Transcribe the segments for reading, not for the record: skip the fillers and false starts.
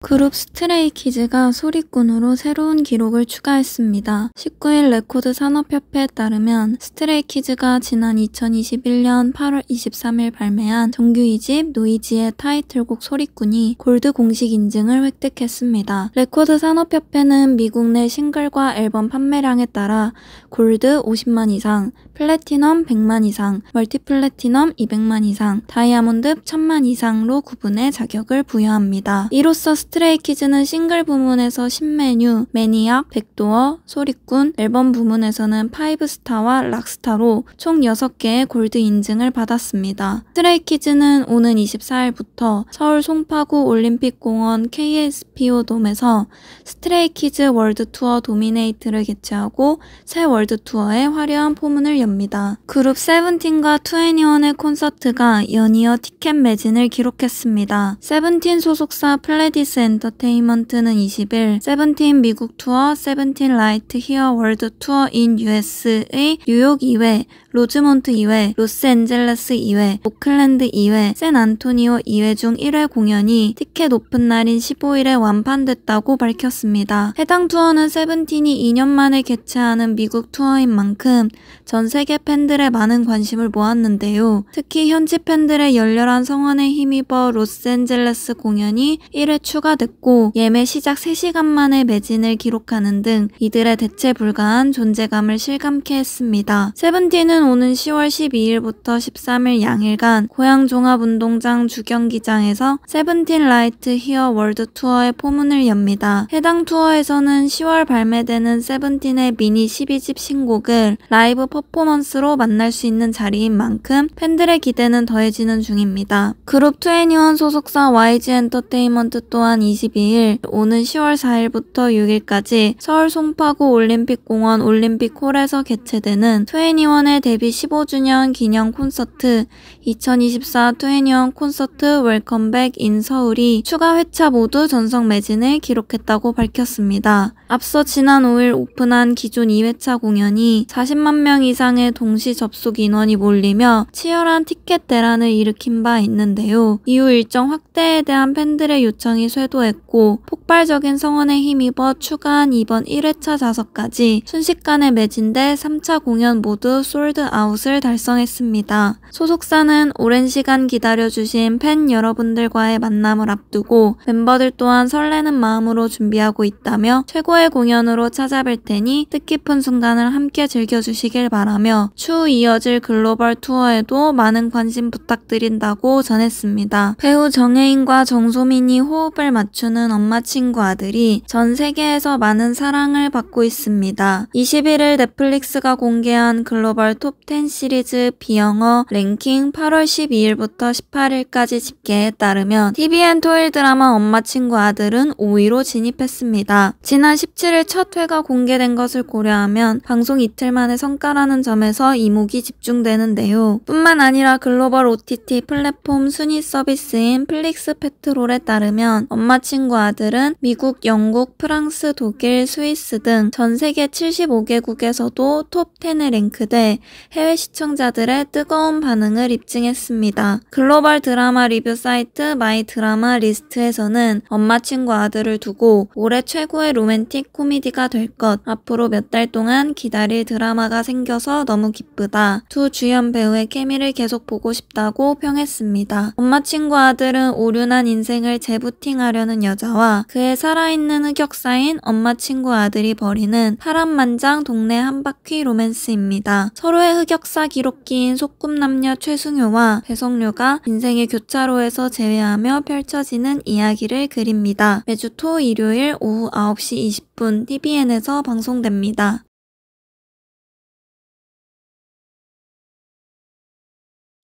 그룹 스트레이키즈가 소리꾼으로 새로운 기록을 추가했습니다. 19일 레코드 산업협회에 따르면 스트레이키즈가 지난 2021년 8월 23일 발매한 정규 2집 노이지의 타이틀곡 소리꾼이 골드 공식 인증을 획득했습니다. 레코드 산업협회는 미국 내 싱글과 앨범 판매량에 따라 골드 50만 이상, 플래티넘 100만 이상, 멀티플래티넘 200만 이상, 다이아몬드 1000만 이상로 구분해 자격을 부여합니다. 이로써 스트레이키즈는 싱글 부문에서 신메뉴, 매니악, 백도어, 소리꾼, 앨범 부문에서는 5스타와 락스타로 총 6개의 골드 인증을 받았습니다. 스트레이키즈는 오는 24일부터 서울 송파구 올림픽공원 KSPO 돔에서 스트레이키즈 월드투어 도미네이트를 개최하고 새 월드투어에 화려한 포문을 엽니다. 그룹 세븐틴과 2NE1의 콘서트가 연이어 티켓 매진을 기록했습니다. 세븐틴 소속사 플레디스 엔터테인먼트는 20일 세븐틴 미국 투어 세븐틴 라이트 히어 월드 투어 인 US의 뉴욕 2회, 로즈몬트 2회, 로스앤젤레스 2회, 오클랜드 2회, 샌안토니오 2회 중 1회 공연이 티켓 오픈 날인 15일에 완판됐다고 밝혔습니다. 해당 투어는 세븐틴이 2년 만에 개최하는 미국 투어인 만큼 전 세계 팬들의 많은 관심을 모았는데요. 특히 현지 팬들의 열렬한 성원에 힘입어 로스앤젤레스 공연이 1회 추가됐고 예매 시작 3시간 만에 매진을 기록하는 등 이들의 대체 불가한 존재감을 실감케 했습니다. 세븐틴은 오는 10월 12일부터 13일 양일간 고양 종합운동장 주경기장에서 세븐틴 라이트 히어 월드 투어의 포문을 엽니다. 해당 투어에서는 10월 발매되는 세븐틴의 미니 12집 신곡을 라이브 퍼포먼스로 만날 수 있는 자리인 만큼 팬들의 기대는 더해지는 중입니다. 그룹 2NE1 소속사 YG 엔터테인먼트 또한 22일 오는 10월 4일부터 6일까지 서울 송파구 올림픽공원 올림픽홀에서 개최되는 2NE1의 데뷔 15주년 기념 콘서트 2024 2NE1 콘서트 웰컴백 인 서울이 추가 회차 모두 전석 매진을 기록했다고 밝혔습니다. 앞서 지난 5일 오픈한 기존 2회차 공연이 40만 명 이상의 동시 접속 인원이 몰리며 치열한 티켓 대란을 일으킨 바 있는데요. 이후 일정 확대에 대한 팬들의 요청이 쇄도했고 폭발적인 성원에 힘입어 추가한 이번 1회차 좌석까지 순식간에 매진돼 3차 공연 모두 솔드아웃을 달성했습니다. 소속사는 오랜 시간 기다려주신 팬 여러분들과의 만남을 앞두고 멤버들 또한 설레는 마음으로 준비하고 있다며 최고의 공연으로 찾아뵐 테니 뜻깊은 순간을 함께 즐겨주시길 바라며 추후 이어질 글로벌 투어에도 많은 관심 부탁드린다고 전했습니다. 배우 정혜인과 정소민이 호흡을 맞추는 엄마 친구 아들이 전 세계에서 많은 사랑을 받고 있습니다. 21일 넷플릭스가 공개한 글로벌 톱10 시리즈 비영어 랭킹 8월 12일부터 18일까지 집계에 따르면 TVN 토일 드라마 엄마 친구 아들은 5위로 진입했습니다. 지난 17일 첫 회가 공개된 것을 고려하면 방송 이틀 만의 성과라는 점에서 이목이 집중되는데요. 뿐만 아니라 글로벌 OTT 플랫폼 순위 서비스인 플릭스 페트롤에 따르면 엄마 친구 아들은 미국, 영국, 프랑스, 독일, 스위스 등 전 세계 75개국에서도 톱10에 랭크돼 해외 시청자들의 뜨거운 반응을 입증했습니다. 글로벌 드라마 리뷰 사이트 마이 드라마 리스트에서는 엄마 친구 아들을 두고 올해 최고의 로맨틱 코미디가 될 것, 앞으로 몇 달 동안 기다릴 드라마가 생겨서 너무 기쁘다. 두 주연 배우의 케미를 계속 보고 싶다고 평했습니다. 엄마 친구 아들은 오륜한 인생을 재부팅하려는 여자와 그의 살아있는 흑역사인 엄마 친구 아들이 벌이는 파란만장 동네 한바퀴 로맨스입니다. 서로의 흑역사 기록기인 소꿉남녀 최승효와 배성료가 인생의 교차로에서 재회하며 펼쳐지는 이야기를 그립니다. 매주 토, 일요일 오후 9시 20분 TVN에서 방송됩니다.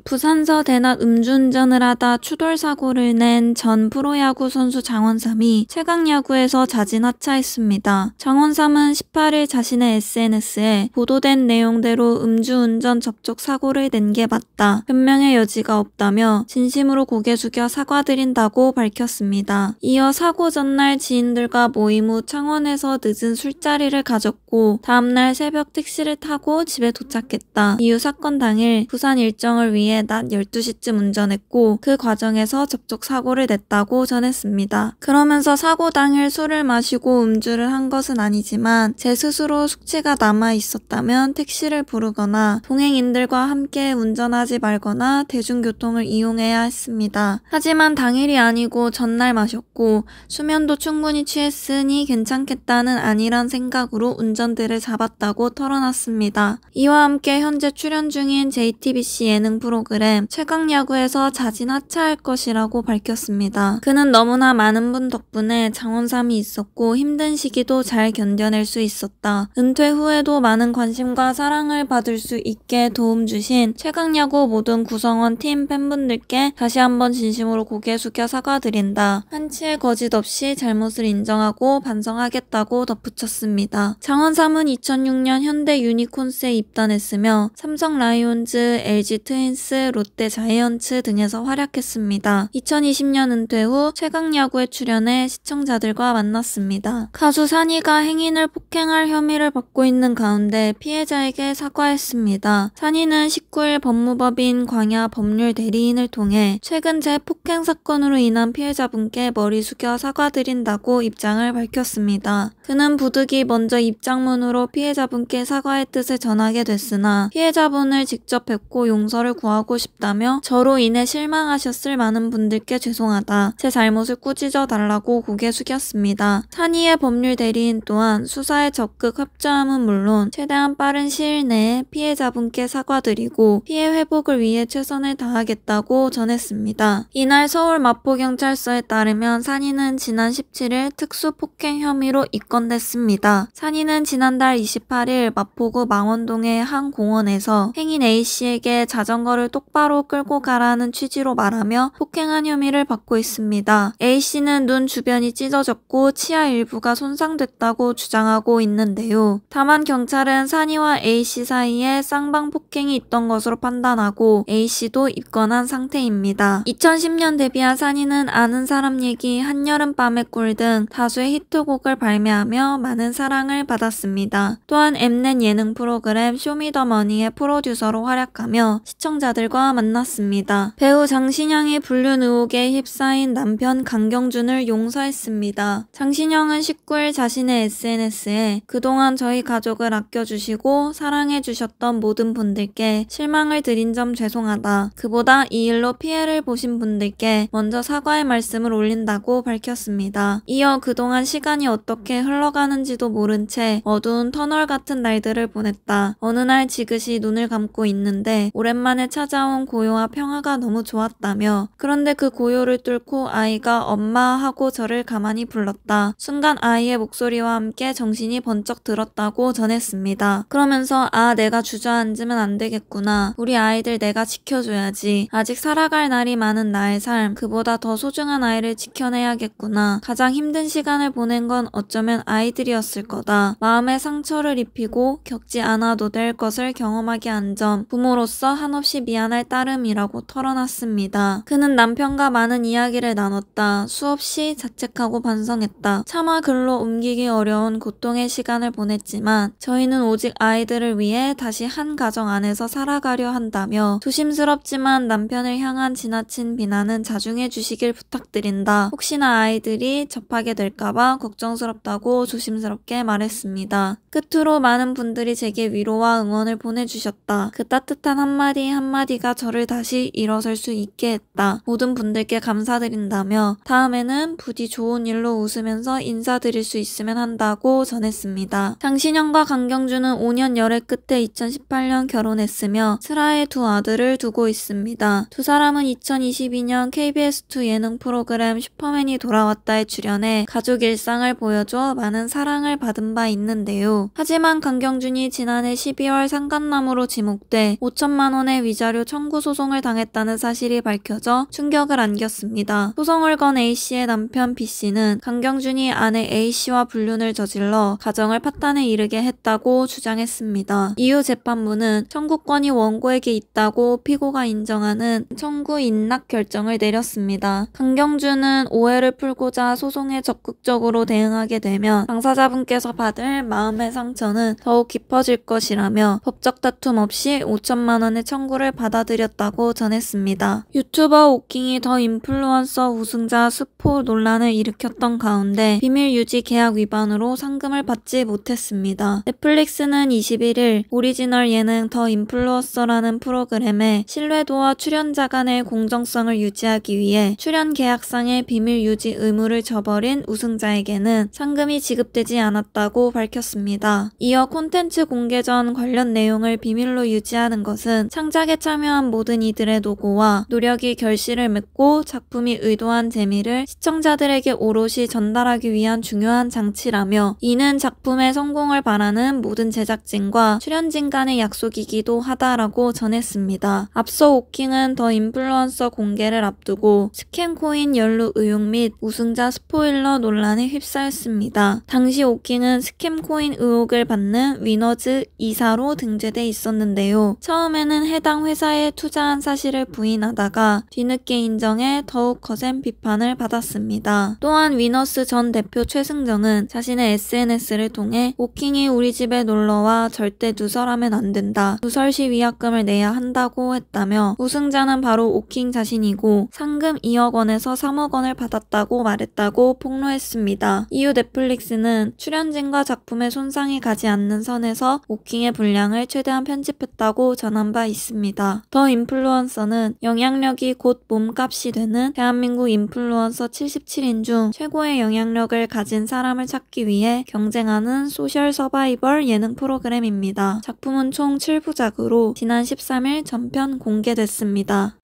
부산서 대낮 음주운전을 하다 추돌사고를 낸 전 프로야구 선수 장원삼이 최강야구에서 자진 하차했습니다. 장원삼은 18일 자신의 SNS에 보도된 내용대로 음주운전 접촉 사고를 낸 게 맞다. 변명의 여지가 없다며 진심으로 고개 숙여 사과드린다고 밝혔습니다. 이어 사고 전날 지인들과 모임 후 창원에서 늦은 술자리를 가졌고 다음날 새벽 택시를 타고 집에 도착했다. 이후 사건 당일 부산 일정을 위해 위해 낮 12시쯤 운전했고 그 과정에서 접촉 사고를 냈다고 전했습니다. 그러면서 사고 당일 술을 마시고 음주를 한 것은 아니지만 제 스스로 숙취가 남아 있었다면 택시를 부르거나 동행인들과 함께 운전하지 말거나 대중교통을 이용해야 했습니다. 하지만 당일이 아니고 전날 마셨고 수면도 충분히 취했으니 괜찮겠다는 안일한 생각으로 운전대를 잡았다고 털어놨습니다. 이와 함께 현재 출연 중인 JTBC 예능 프로그램 최강야구에서 자진 하차할 것이라고 밝혔습니다. 그는 너무나 많은 분 덕분에 장원삼이 있었고 힘든 시기도 잘 견뎌낼 수 있었다. 은퇴 후에도 많은 관심과 사랑을 받을 수 있게 도움 주신 최강야구 모든 구성원 팀 팬분들께 다시 한번 진심으로 고개 숙여 사과드린다. 한치의 거짓 없이 잘못을 인정하고 반성하겠다고 덧붙였습니다. 장원삼은 2006년 현대 유니콘스에 입단했으며 삼성 라이온즈, LG 트윈스, 롯데 자이언츠 등에서 활약했습니다. 2020년 은퇴 후 최강야구에 출연해 시청자들과 만났습니다. 가수 산이가 행인을 폭행할 혐의를 받고 있는 가운데 피해자에게 사과했습니다. 산이는 19일 법무법인 광야 법률 대리인을 통해 최근 재폭행 사건으로 인한 피해자분께 머리 숙여 사과드린다고 입장을 밝혔습니다. 그는 부득이 먼저 입장문으로 피해자분께 사과의 뜻을 전하게 됐으나 피해자분을 직접 뵙고 용서를 구하고 싶다며 저로 인해 실망하셨을 많은 분들께 죄송하다. 제 잘못을 꾸짖어 달라고 고개 숙였습니다. 산이의 법률 대리인 또한 수사에 적극 협조함은 물론 최대한 빠른 시일 내에 피해자분께 사과드리고 피해 회복을 위해 최선을 다하겠다고 전했습니다. 이날 서울 마포경찰서에 따르면 산이는 지난 17일 특수폭행 혐의로 입건됐습니다. 산이는 지난달 28일 마포구 망원동의 한 공원에서 행인 A씨에게 자전거를 똑바로 끌고 가라는 취지로 말하며 폭행한 혐의를 받고 있습니다. A씨는 눈 주변이 찢어졌고 치아 일부가 손상됐다고 주장하고 있는데요. 다만 경찰은 산이와 A씨 사이에 쌍방 폭행이 있던 것으로 판단하고 A씨도 입건한 상태입니다. 2010년 데뷔한 산이는 아는 사람 얘기, 한여름밤의 꿀 등 다수의 히트곡을 발매하며 많은 사랑을 받았습니다. 또한 엠넷 예능 프로그램 쇼미더머니의 프로듀서로 활약하며 시청자들과 만났습니다. 배우 장신영이 불륜 의혹에 휩싸인 남편 강경준을 용서했습니다. 장신영은 19일 자신의 SNS에 그동안 저희 가족을 아껴주시고 사랑해주셨던 모든 분들께 실망을 드린 점 죄송하다. 그보다 이 일로 피해를 보신 분들께 먼저 사과의 말씀을 올린다고 밝혔습니다. 이어 그동안 시간이 어떻게 흘러가는지도 모른 채 어두운 터널 같은 날들을 보냈다. 어느 날 지그시 눈을 감고 있는데 오랜만에 찾아온 고요와 평화가 너무 좋았다며 그런데 그 고요를 뚫고 아이가 엄마 하고 저를 가만히 불렀다. 순간 아이의 목소리와 함께 정신이 번쩍 들었다고 전했습니다. 그러면서 내가 주저앉으면 안 되겠구나. 우리 아이들 내가 지켜줘야지. 아직 살아갈 날이 많은 나의 삶. 그보다 더 소중한 아이를 지켜내야겠구나. 가장 힘든 시간을 보낸 건 어쩌면 아이들이었을 거다. 마음에 상처를 입히고 겪지 않아도 될 것을 경험하게 한 점 부모로서 한없이 미안할 따름이라고 털어놨습니다. 그는 남편과 많은 이야기를 나눴다. 수없이 자책하고 반성했다. 차마 글로 옮기기 어려운 고통의 시간을 보냈지만 저희는 오직 아이들을 위해 다시 한 가정 안에서 살아가려 한다며 조심스럽지만 남편을 향한 지나친 비난은 자중해 주시길 부탁드린다. 혹시나 아이들이 접하게 될까봐 걱정스럽다고 조심스럽게 말했습니다. 끝으로 많은 분들이 제게 위로와 응원을 보내주셨다. 그 따뜻한 한마디 한마디가 저를 다시 일어설 수 있게 했다. 모든 분들께 감사드린다며 다음에는 부디 좋은 일로 웃으면서 인사드릴 수 있으면 한다고 전했습니다. 장신영과 강경준은 5년 열애 끝에 2018년 결혼했으며 슬하에 두 아들을 두고 있습니다. 두 사람은 2022년 KBS2 예능 프로그램 슈퍼맨이 돌아왔다에 출연해 가족 일상을 보여줘 많은 사랑을 받은 바 있는데요. 하지만 강경준이 지난해 12월 상간남으로 지목돼 5천만 원의 위자료 청구 소송을 당했다는 사실이 밝혀져 충격을 안겼습니다. 소송을 건 A씨의 남편 B씨는 강경준이 아내 A씨와 불륜을 저질러 가정을 파탄에 이르게 했다고 주장했습니다. 이후 재판부는 청구권이 원고에게 있다고 피고가 인정하는 청구 인락 결정을 내렸습니다. 강경준은 오해를 풀고자 소송에 적극적으로 대응하게 되면 당사자분께서 받을 마음의 상처는 더욱 깊어질 것이라며 법적 다툼 없이 5천만 원의 청구를 받아들였다고 전했습니다. 유튜버 오킹이 더 인플루언서 우승자 스포 논란을 일으켰던 가운데 비밀 유지 계약 위반으로 상금을 받지 못했습니다. 넷플릭스는 21일 오리지널 예능 더 인플루언서라는 프로그램에 신뢰도와 출연자 간의 공정성을 유지하기 위해 출연 계약상의 비밀 유지 의무를 저버린 우승자에게는 상금이 지급되지 않았다고 밝혔습니다. 이어 콘텐츠 공개 전 관련 내용을 비밀로 유지하는 것은 창작에 참여한 모든 이들의 노고와 노력이 결실을 맺고 작품이 의도한 재미를 시청자들에게 오롯이 전달하기 위한 중요한 장치라며, 이는 작품의 성공을 바라는 모든 제작진과 출연진 간의 약속이기도 하다라고 전했습니다. 앞서 오킹은 더 인플루언서 공개를 앞두고 스캠코인 연루 의혹 및 우승자 스포일러 논란에 휩싸였습니다. 당시 오킹은 스캠코인 의혹을 받는 위너즈 이사로 등재돼 있었는데요. 처음에는 해당 회사에 투자한 사실을 부인하다가 뒤늦게 인정해 더욱 거센 비판을 받았습니다. 또한 위너스 전 대표 최승정은 자신의 SNS를 통해 오킹이 우리 집에 놀러와 절대 누설하면 안 된다, 누설 시 위약금을 내야 한다고 했다며, 우승자는 바로 오킹 자신이고 상금 2억 원에서 3억 원을 받았다고 말했다고 폭로했습니다. 이후 넷플릭스는 출연진과 작품에 손상이 가지 않는 선에서 오킹의 분량을 최대한 편집했다고 전한 바 있습니다. 더 인플루언서는 영향력이 곧 몸값이 되는 대한민국 인플루언서 77인 중 최고의 영향력을 가진 사람을 찾기 위해 경쟁하는 소셜 서바이벌 예능 프로그램입니다. 작품은 총 7부작으로 지난 13일 전편 공개됐습니다.